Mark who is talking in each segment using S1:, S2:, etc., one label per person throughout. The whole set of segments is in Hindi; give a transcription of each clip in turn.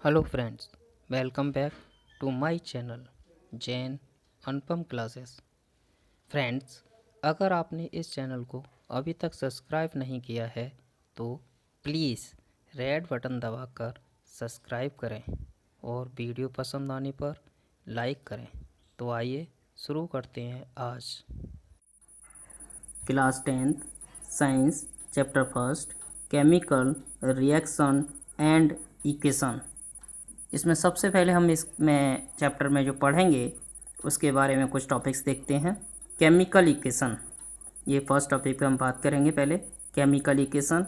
S1: Hello friends, welcome back to my channel Jain Anupam classes. Friends, अगर आपने इस चैनल को अभी तक सब्सक्राइब नहीं किया है तो प्लीज़ रेड बटन दबाकर सब्सक्राइब करें और वीडियो पसंद आने पर लाइक करें। तो आइए शुरू करते हैं आज class 10th science chapter first chemical reaction and equation. इसमें सबसे पहले हम इसमें चैप्टर में जो पढ़ेंगे उसके बारे में कुछ टॉपिक्स देखते हैं। केमिकल इक्वेशन, ये फर्स्ट टॉपिक पे हम बात करेंगे। पहले केमिकल इक्वेशन,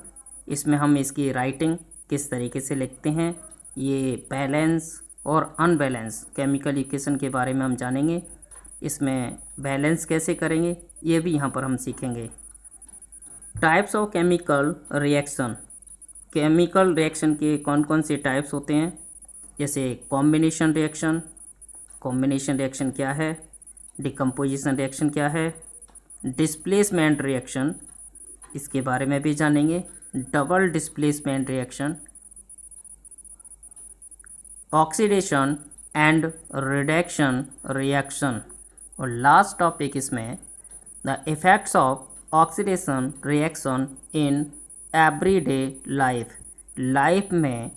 S1: इसमें हम इसकी राइटिंग किस तरीके से लिखते हैं, ये बैलेंस और अनबैलेंस केमिकल इक्वेशन के बारे में हम जानेंगे। इसमें बैलेंस कैसे करेंगे ये भी यहाँ पर हम सीखेंगे। Types of chemical reaction, chemical reaction के कौन कौन से टाइप्स होते हैं, जैसे कॉम्बिनेशन रिएक्शन। कॉम्बिनेशन रिएक्शन क्या है, डिकम्पोजिशन रिएक्शन क्या है, डिस्प्लेसमेंट रिएक्शन, इसके बारे में भी जानेंगे। Double displacement reaction, oxidation and reduction reaction, और लास्ट टॉपिक इसमें the effects of oxidation reaction in everyday life में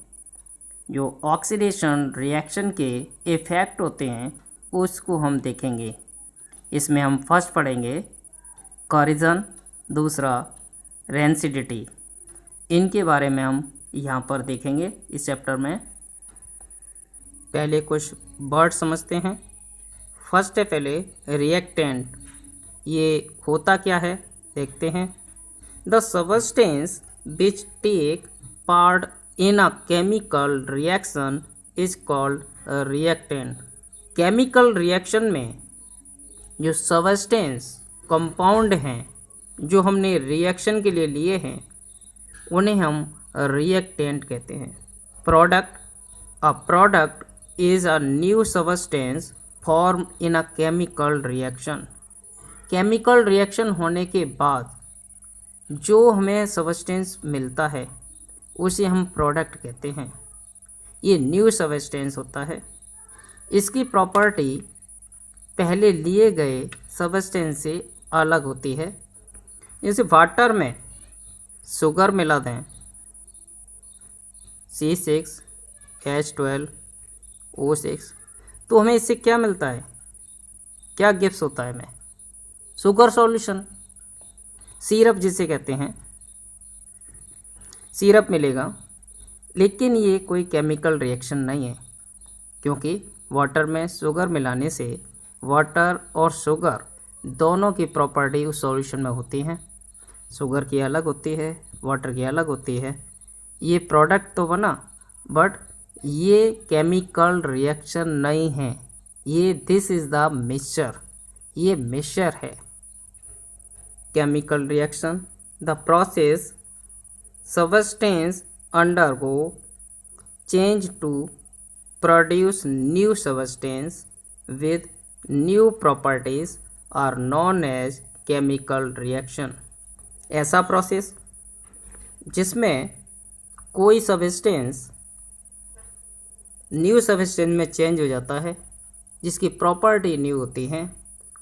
S1: जो ऑक्सीडेशन रिएक्शन के इफ़ेक्ट होते हैं उसको हम देखेंगे। इसमें हम फर्स्ट पढ़ेंगे कॉरिजन, दूसरा रेंसिडिटी। इनके बारे में हम यहाँ पर देखेंगे इस चैप्टर में। पहले कुछ वर्ड समझते हैं। फर्स्ट है पहले रिएक्टेंट, ये होता क्या है देखते हैं। The substance which take part in a chemical reaction is called a reactant। Chemical reaction में जो सबस्टेंस कंपाउंड हैं जो हमने रिएक्शन के लिए लिए हैं उन्हें हम रिएक्टेंट कहते हैं। Product is a new substance form in a chemical reaction. Chemical reaction होने के बाद जो हमें सबस्टेंस मिलता है उसे हम प्रोडक्ट कहते हैं। ये न्यू सबस्टेंस होता है। इसकी प्रॉपर्टी पहले लिए गए सबस्टेंस से अलग होती है। जैसे वाटर में शुगर मिला दें C6H12O6 तो हमें इससे क्या मिलता है, क्या गिफ्ट होता है हमें? शुगर सॉल्यूशन, सिरप जिसे कहते हैं, सिरप मिलेगा। लेकिन ये कोई केमिकल रिएक्शन नहीं है क्योंकि वाटर में शुगर मिलाने से वाटर और शुगर दोनों की प्रॉपर्टी उस सॉल्यूशन में होती हैं। शुगर की अलग होती है, वाटर की अलग होती है। ये प्रोडक्ट तो बना बट ये केमिकल रिएक्शन नहीं है। ये दिस इज़ द मिक्सचर, ये मिक्सचर है। Chemical reaction, the process substance undergo change to produce new substance with new properties are known as chemical reaction। ऐसा प्रोसेस जिसमें कोई सबस्टेंस न्यू सबस्टेंस में चेंज हो जाता है जिसकी प्रॉपर्टी न्यू होती है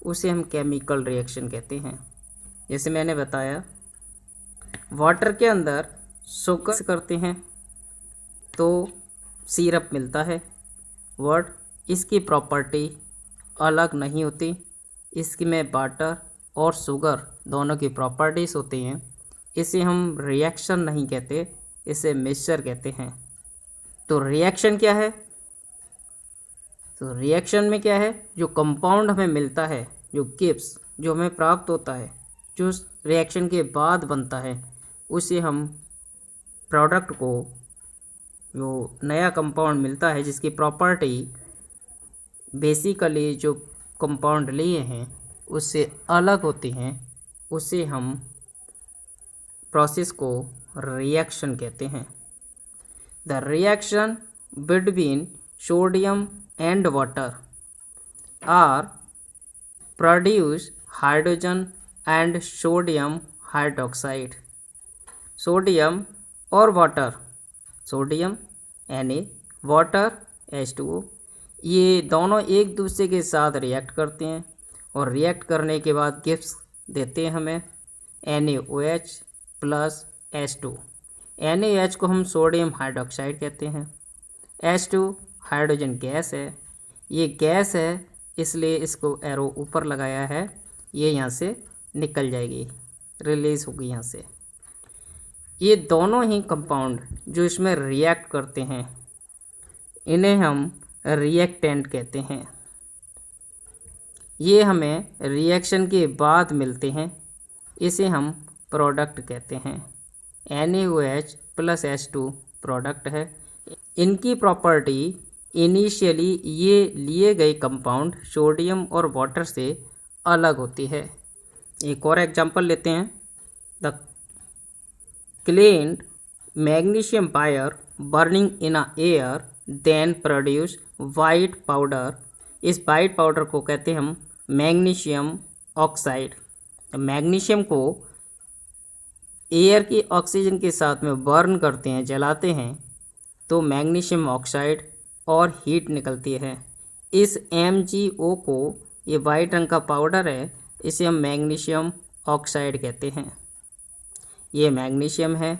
S1: उसे हम केमिकल रिएक्शन कहते हैं। जैसे मैंने बताया वाटर के अंदर शुगर करते हैं तो सिरप मिलता है, बट इसकी प्रॉपर्टी अलग नहीं होती। इसकी में वाटर और शुगर दोनों की प्रॉपर्टीज़ होती हैं। इसे हम रिएक्शन नहीं कहते, इसे मिक्सचर कहते हैं। तो रिएक्शन क्या है? तो रिएक्शन में क्या है, जो कंपाउंड हमें मिलता है, जो गिब्स जो हमें प्राप्त होता है, जो रिएक्शन के बाद बनता है, उसे हम प्रोडक्ट को, जो नया कंपाउंड मिलता है जिसकी प्रॉपर्टी बेसिकली जो कंपाउंड लिए हैं उससे अलग होती हैं, उसे हम प्रोसेस को रिएक्शन कहते हैं। The reaction between sodium and water are produce hydrogen and sodium hydroxide. Sodium और water, sodium Na water H2O, ये दोनों एक दूसरे के साथ रिएक्ट करते हैं और रिएक्ट करने के बाद गिफ्ट्स देते हैं हमें NaOH प्लस H2। NaOH को हम सोडियम हाइड्रोक्साइड कहते हैं। H2 हाइड्रोजन गैस है, ये गैस है इसलिए इसको एरो ऊपर लगाया है, ये यहाँ से निकल जाएगी, रिलीज होगी यहाँ से। ये दोनों ही कंपाउंड जो इसमें रिएक्ट करते हैं इन्हें हम रिएक्टेंट कहते हैं। ये हमें रिएक्शन के बाद मिलते हैं, इसे हम प्रोडक्ट कहते हैं। NaOH प्लस H2 प्रोडक्ट है। इनकी प्रॉपर्टी इनिशियली ये लिए गए कंपाउंड सोडियम और वाटर से अलग होती है। एक और एग्जांपल लेते हैं। The cleaned magnesium wire burning in a air then produce white powder। इस वाइट पाउडर को कहते हैं हम मैग्नीशियम ऑक्साइड। मैग्नीशियम को एयर की ऑक्सीजन के साथ में बर्न करते हैं, जलाते हैं तो मैग्नीशियम ऑक्साइड और हीट निकलती है। इस MgO को, ये वाइट रंग का पाउडर है, इसे हम मैग्नीशियम ऑक्साइड कहते हैं। ये मैग्नीशियम है,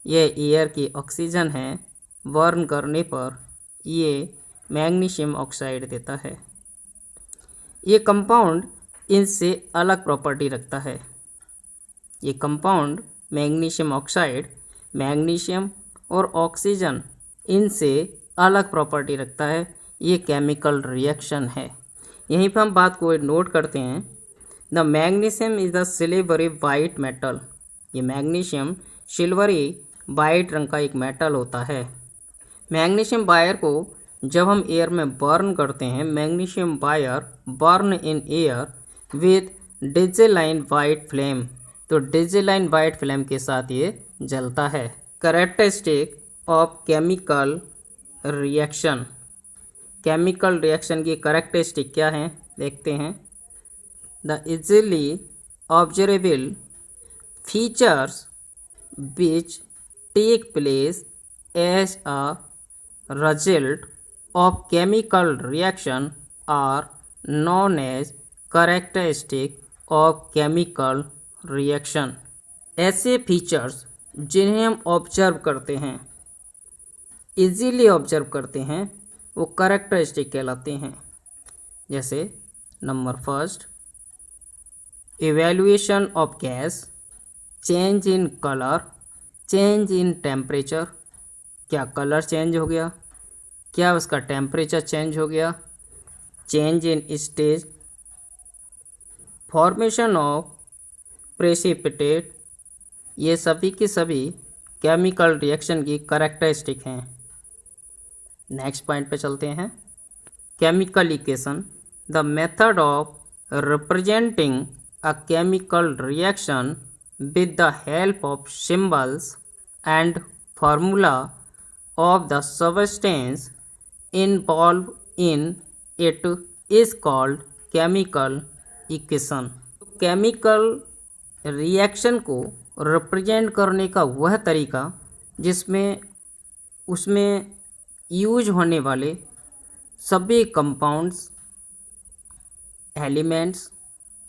S1: ये एयर की ऑक्सीजन है, बर्न करने पर ये मैग्नीशियम ऑक्साइड देता है। ये कंपाउंड इनसे अलग प्रॉपर्टी रखता है। ये कंपाउंड मैग्नीशियम ऑक्साइड, मैग्नीशियम और ऑक्सीजन इनसे अलग प्रॉपर्टी रखता है। ये केमिकल रिएक्शन है। यहीं पर हम बात को नोट करते हैं। The magnesium is the silvery white metal. ये मैग्नीशियम सिल्वरी वाइट रंग का एक मेटल होता है। मैग्नीशियम वायर को जब हम एयर में बर्न करते हैं, magnesium wire burn in air with dazzling white flame, तो डिजिलाइन वाइट फ्लेम के साथ ये जलता है। Characteristic of chemical reaction. Chemical reaction की कैरेक्टरिस्टिक क्या है देखते हैं। The easily observable features which take place as a result of chemical reaction are known as characteristic of chemical reaction। ऐसे फीचर्स जिन्हें हम ऑब्जर्व करते हैं, इजीली ऑब्जर्व करते हैं, वो कैरेक्टरिस्टिक कहलाते हैं। जैसे number first, evaluation of gas, change in colour, change in temperature. क्या कलर चेंज हो गया, क्या उसका टेम्परेचर चेंज हो गया। Change in stage, formation of precipitate, ये सभी की सभी केमिकल रिएक्शन की कैरेक्टरिस्टिक हैं। नेक्स्ट पॉइंट पे चलते हैं। Chemical equation. The method of representing a chemical reaction with the help of symbols and formula of the substance involved in it is called chemical equation। Chemical reaction को रिप्रेजेंट करने का वह तरीका जिसमें उसमें यूज होने वाले सभी कंपाउंड्स, एलिमेंट्स,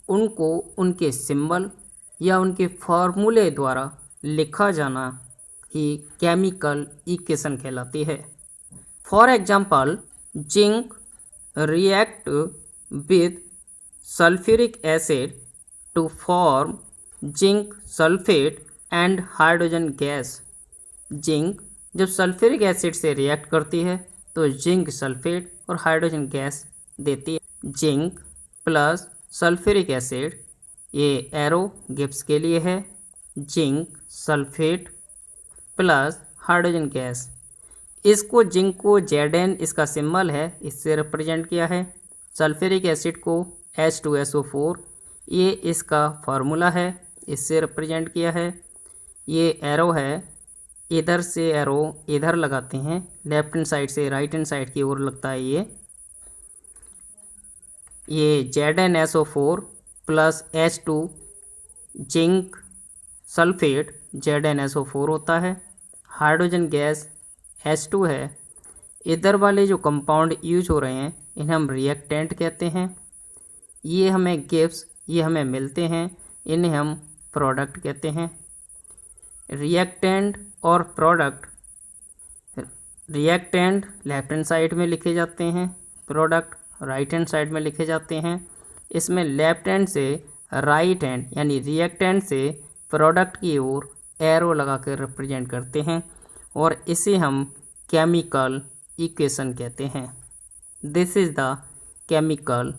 S1: उनको उनके सिंबल या उनके फॉर्मूले द्वारा लिखा जाना ही केमिकल इक्वेशन कहलाती है। For example, zinc react with sulphuric acid to form zinc sulphate and hydrogen gas. Zinc जब सल्फ्यूरिक एसिड से रिएक्ट करती है तो जिंक सल्फेट और हाइड्रोजन गैस देती है। जिंक प्लस सल्फ्यूरिक एसिड, ये एरो गिब्स के लिए है। Zinc sulphate plus hydrogen gas, इसको जिंक को Zn इसका सिंबल है, इससे रिप्रेजेंट किया है। सल्फ्यूरिक एसिड को H2SO4, ये इसका फार्मूला है, इससे रिप्रेजेंट किया है। ये एरो है, इधर से एरो इधर लगाते हैं, लेफ्ट हैंड साइड से राइट हैंड साइड की ओर लगता है। ये ZnSO4 plus H2 zinc sulphate ZnSO4 होता है। हाइड्रोजन गैस H2 है, इधर वाले जो कंपाउंड यूज हो रहे हैं इन्हें हम रिएक्टेंट कहते हैं। ये हमें गिव्स, ये हमें मिलते हैं, इन्हें हम प्रोडक्ट कहते हैं। रिएक्टेंट और product, reactant left hand side में लिखे जाते हैं, प्रोडक्ट राइट हैंड साइड में लिखे जाते हैं। इसमें लेफ्ट हैंड से राइट हैंड यानी रिएक्टेंट से प्रोडक्ट की ओर एरो लगा कर रिप्रेजेंट करते हैं और इसे हम केमिकल इक्वेशन कहते हैं। This is the chemical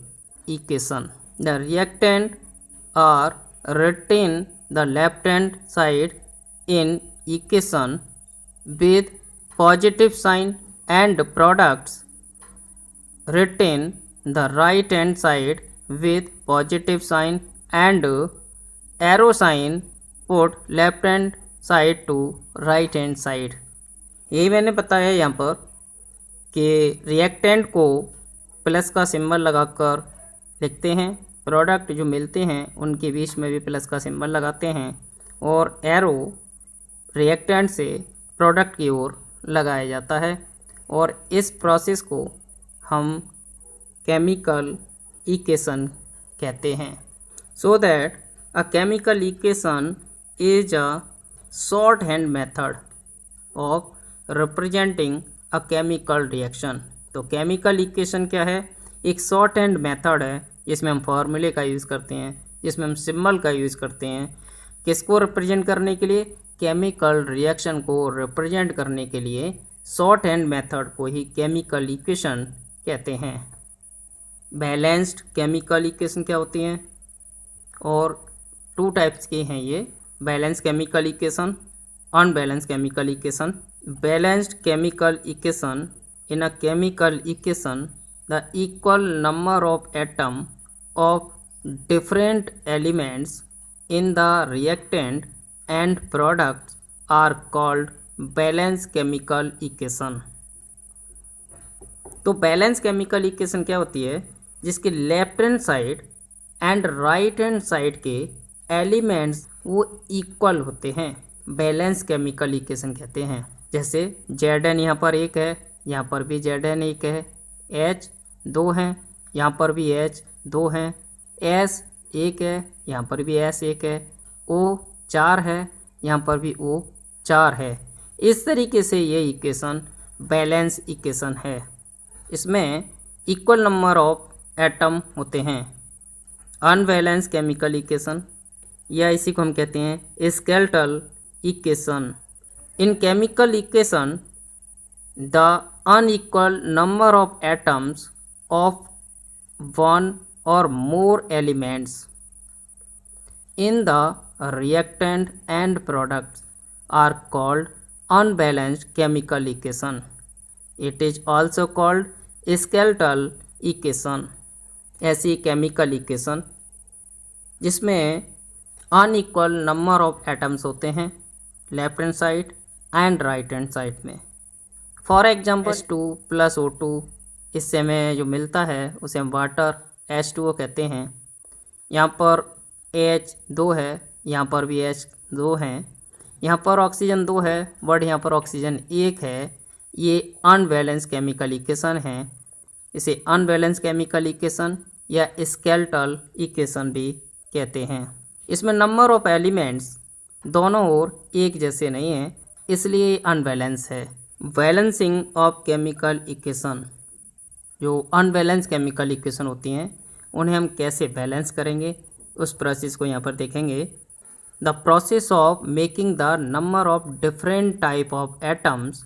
S1: equation. The reactant are written the left hand side in equation with positive sign and products written the right hand side with positive sign and arrow sign put left hand side to right hand side। यही मैंने बताया यहाँ पर कि रिएक्टेंट को प्लस का सिंबल लगाकर लिखते हैं, प्रोडक्ट जो मिलते हैं उनके बीच में भी प्लस का सिंबल लगाते हैं और एरो रिएक्टेंट से प्रोडक्ट की ओर लगाया जाता है और इस प्रोसेस को हम केमिकल इक्वेशन कहते हैं। So that a chemical equation is a short hand method of representing a chemical reaction. तो केमिकल इक्वेशन क्या है? एक शॉर्ट हैंड मेथड है जिसमें हम फार्मूले का यूज़ करते हैं, जिसमें हम सिंबल का यूज़ करते हैं। किसको रिप्रेजेंट करने के लिए? केमिकल रिएक्शन को रिप्रेजेंट करने के लिए शॉर्ट हैंड मेथड को ही केमिकल इक्वेशन कहते हैं। बैलेंस्ड केमिकल इक्वेशन क्या होती हैं? और टू टाइप्स की हैं ये, balance chemical equation, unbalance chemical equation. Balanced chemical equation, in a chemical equation the equal number of atom of different elements in the reactant and products are called balanced chemical equation। तो बैलेंस केमिकल इक्वेशन क्या होती है? जिसके left hand side and right hand side के एलिमेंट्स वो इक्वल होते हैं, बैलेंस केमिकल इक्वेशन कहते हैं। जैसे Zn यहाँ पर एक है, यहाँ पर भी Zn एक है, H दो हैं, यहाँ पर भी H दो हैं, S एक है, यहाँ पर भी S एक है, O चार है, यहाँ पर भी O चार है। इस तरीके से ये इक्वेशन बैलेंस इक्वेशन है। इसमें इक्वल नंबर ऑफ एटम होते हैं। अनबैलेंस केमिकल इक्वेशन या इसी को हम कहते हैं skeletal equation. In chemical equation the unequal number of atoms of one or more elements in the reactant and products are called unbalanced chemical equation। It is also called skeletal equation। ऐसी केमिकल इक्वेशन जिसमें अनइक्वल नंबर ऑफ एटम्स होते हैं left hand side and right hand side में। फॉर एग्जाम्पल H2 + O2, इससे हमें जो मिलता है उसे हम वाटर H2O कहते हैं। यहाँ पर H दो है, यहाँ पर भी H दो हैं, यहाँ पर ऑक्सीजन दो है बट यहाँ पर ऑक्सीजन एक है। ये अनबैलेंस केमिकल इक्वेशन है। इसे अनबैलेंस केमिकल इक्वेशन या स्केलेटल इक्वेशन भी कहते हैं। इसमें नंबर ऑफ एलिमेंट्स दोनों ओर एक जैसे नहीं हैं, इसलिए अनबैलेंस है। बैलेंसिंग ऑफ केमिकल इक्वेशन, जो अनबैलेंस केमिकल इक्वेशन होती हैं उन्हें हम कैसे बैलेंस करेंगे उस प्रोसेस को यहाँ पर देखेंगे। The process of making the number of different type of atoms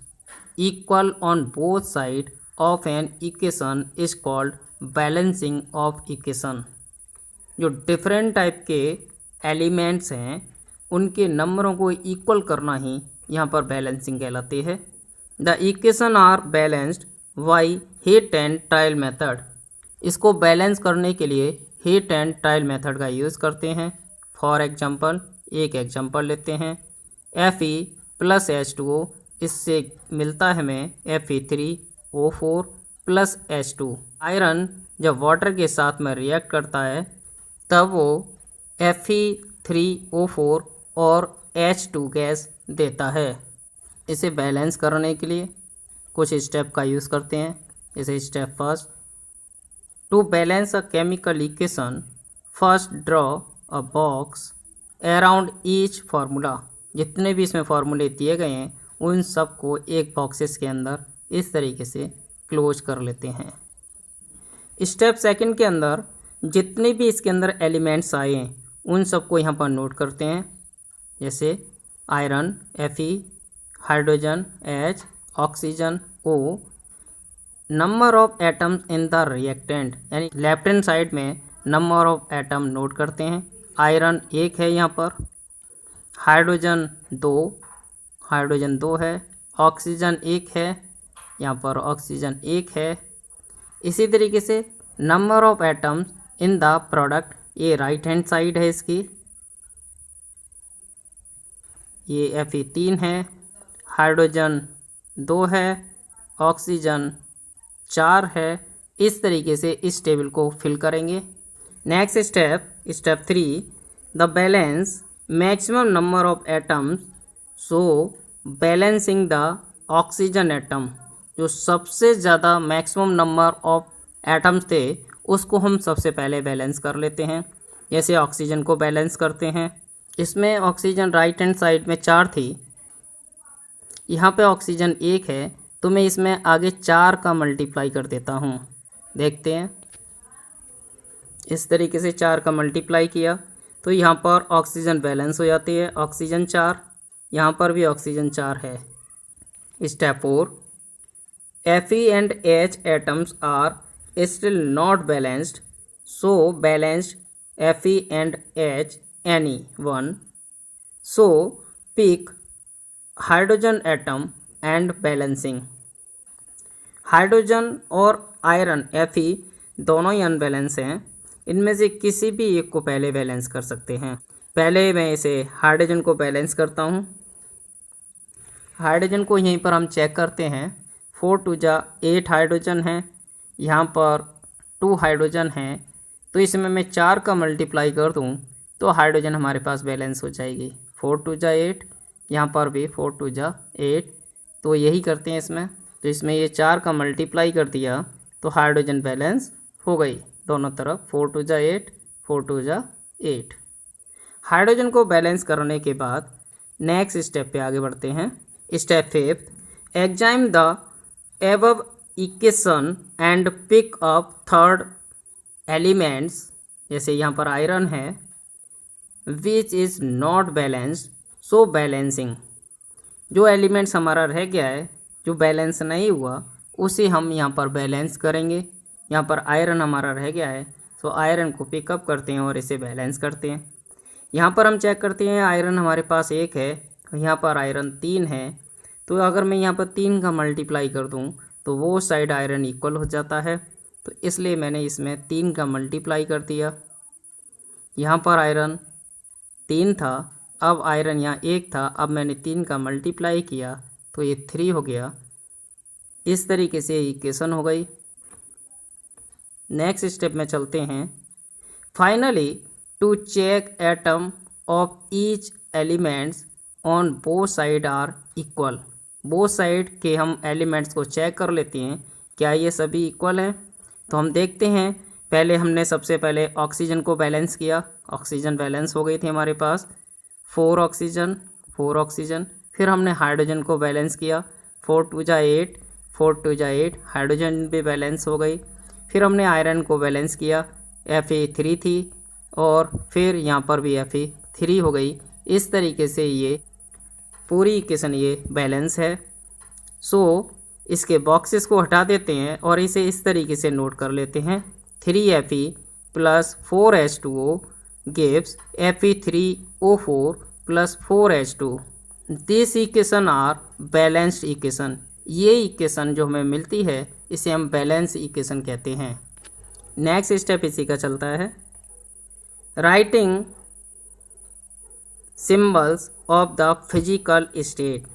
S1: equal on both side of an equation is called balancing of equation. जो डिफरेंट टाइप के एलिमेंट्स हैं उनके नंबरों को इक्वल करना ही यहाँ पर बैलेंसिंग कहलाती है। The equation are balanced by hit and trial method. इसको बैलेंस करने के लिए हीट एंड ट्रायल मेथड का यूज़ करते हैं। फॉर एग्जांपल, एक एग्जांपल लेते हैं, Fe + H2O, इससे मिलता है हमें Fe3O4 + H2। आयरन जब वाटर के साथ में रिएक्ट करता है तब वो Fe3O4 और H2 गैस देता है। इसे बैलेंस करने के लिए कुछ स्टेप का यूज़ करते हैं। जैसे step first, to balance a chemical equation first draw a box around each formula. जितने भी इसमें फार्मूले दिए गए हैं उन सब को एक बॉक्सेस के अंदर इस तरीके से क्लोज कर लेते हैं। स्टेप सेकंड के अंदर जितने भी इसके अंदर एलिमेंट्स आए हैं उन सबको यहाँ पर नोट करते हैं। जैसे iron Fe, hydrogen H, oxygen O, number of atoms in the reactant, यानी लेफ्ट हैंड साइड में नंबर ऑफ एटम नोट करते हैं। आयरन 1 है यहाँ पर, हाइड्रोजन 2 है, ऑक्सीजन 1 है, यहाँ पर ऑक्सीजन 1 है। इसी तरीके से number of atoms in the product, ये राइट हैंड साइड है इसकी, ये Fe 3 है, हाइड्रोजन 2 है, ऑक्सीजन 4 है। इस तरीके से इस टेबल को फिल करेंगे। Next step 3, the balance maximum number of atoms, so balancing the oxygen atom. जो सबसे ज़्यादा मैक्सिमम नंबर ऑफ एटम्स थे उसको हम सबसे पहले बैलेंस कर लेते हैं। जैसे ऑक्सीजन को बैलेंस करते हैं, इसमें ऑक्सीजन राइट हैंड साइड में 4 थी, यहाँ पे ऑक्सीजन 1 है, तो मैं इसमें आगे 4 का मल्टीप्लाई कर देता हूँ। देखते हैं, इस तरीके से 4 का मल्टीप्लाई किया तो यहाँ पर ऑक्सीजन बैलेंस हो जाती है। ऑक्सीजन 4, यहाँ पर भी ऑक्सीजन 4 है। Step 4, Fe and H atoms are still not balanced, so balanced Fe and H any one, so pick hydrogen atom and balancing। Hydrogen और आयरन Fe दोनों ही अनबैलेंस हैं, इनमें से किसी भी एक को पहले बैलेंस कर सकते हैं। पहले मैं इसे हाइड्रोजन को बैलेंस करता हूँ। हाइड्रोजन को यहीं पर हम चेक करते हैं। 4 2 जा 8 हाइड्रोजन है, यहाँ पर 2 हाइड्रोजन है, तो इसमें मैं 4 का मल्टीप्लाई कर दूँ तो हाइड्रोजन हमारे पास बैलेंस हो जाएगी। 4 2 जा 8, यहाँ पर भी 4 2 जा 8, तो यही करते हैं इसमें। तो इसमें ये 4 का मल्टीप्लाई कर दिया तो हाइड्रोजन बैलेंस हो गई दोनों तरफ। 4 2 जा 8, 4 2 जा 8। हाइड्रोजन को बैलेंस करने के बाद नेक्स्ट स्टेप पे आगे बढ़ते हैं। Step 5, examine the above equation and pick up third elements. जैसे यहाँ पर आयरन है, which is not balanced, so balancing. जो एलिमेंट्स हमारा रह गया है, जो बैलेंस नहीं हुआ, उसे हम यहाँ पर बैलेंस करेंगे। यहाँ पर आयरन हमारा रह गया है, तो आयरन को पिकअप करते हैं और इसे बैलेंस करते हैं। यहाँ पर हम चेक करते हैं, आयरन हमारे पास 1 है, यहाँ पर आयरन 3 है, तो अगर मैं यहाँ पर 3 का मल्टीप्लाई कर दूँ तो वो साइड आयरन इक्वल हो जाता है, तो इसलिए मैंने इसमें 3 का मल्टीप्लाई कर दिया। यहाँ पर आयरन 3 था, अब आयरन यहाँ 1 था, अब मैंने 3 का मल्टीप्लाई किया तो ये 3 हो गया। इस तरीके से इक्वेशन हो गई। नेक्स्ट स्टेप में चलते हैं। Finally to check atom of each elements on both side are equal. Both side के हम एलिमेंट्स को चेक कर लेते हैं, क्या ये सभी इक्वल हैं। तो हम देखते हैं, पहले हमने सबसे पहले ऑक्सीजन को बैलेंस किया, ऑक्सीजन बैलेंस हो गई थी हमारे पास 4 ऑक्सीजन। फिर हमने हाइड्रोजन को बैलेंस किया, 4 2 जा 8, 4 2 जा 8, हाइड्रोजन भी बैलेंस हो गई। फिर हमने आयरन को बैलेंस किया, Fe 3 थी, और फिर यहाँ पर भी Fe 3 हो गई। इस तरीके से ये पूरी इक्वेशन ये बैलेंस है। सो इसके बॉक्सेस को हटा देते हैं और इसे इस तरीके से नोट कर लेते हैं। 3Fe plus 4H2O gives Fe3O4 plus 4H2। This equation are balanced equation. ये इक्वेशन जो हमें मिलती है इसे हम बैलेंस इक्वेशन कहते हैं। नेक्स्ट स्टेप इसी का चलता है, writing symbols of the physical state.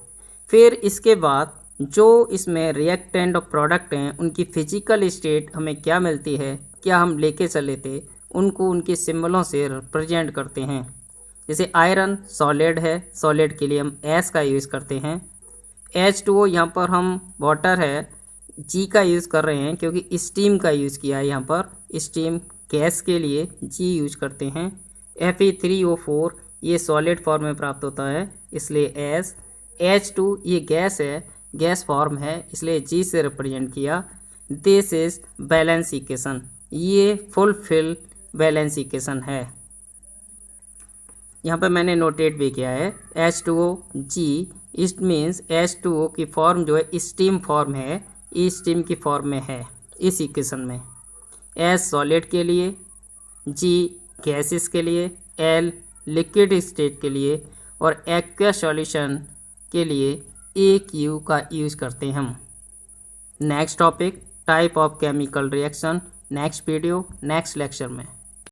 S1: फिर इसके बाद जो इसमें रिएक्टेंट और प्रोडक्ट हैं उनकी फिजिकल स्टेट हमें क्या मिलती है, क्या हम लेके चले थे, उनको उनके सिंबलों से रिप्रेजेंट करते हैं। जैसे आयरन सॉलिड है, सॉलिड के लिए हम S का यूज़ करते हैं। H2O यहाँ पर हम वाटर है जी का यूज़ कर रहे हैं क्योंकि स्टीम का यूज़ किया है। यहाँ पर स्टीम गैस के लिए जी यूज करते हैं। Fe3O4 ये सॉलिड फॉर्म में प्राप्त होता है इसलिए एस। H2 ये गैस है, गैस फॉर्म है इसलिए जी से रिप्रेजेंट किया। दिस इज बैलेंस इक्वेशन, ये फुलफिल बैलेंस इक्वेशन है। यहाँ पे मैंने नोटेट भी किया है H2O ji, it means H2O की फॉर्म जो है स्टीम फॉर्म है, स्टीम की फॉर्म में है इस इक्वेशन में। एस सॉलिड के लिए, जी गैसेस के लिए, एल लिक्विड स्टेट के लिए और एक्वस सॉल्यूशन के लिए AQ का यूज करते हैं हम। Next topic type of chemical reaction, next video next lecture में।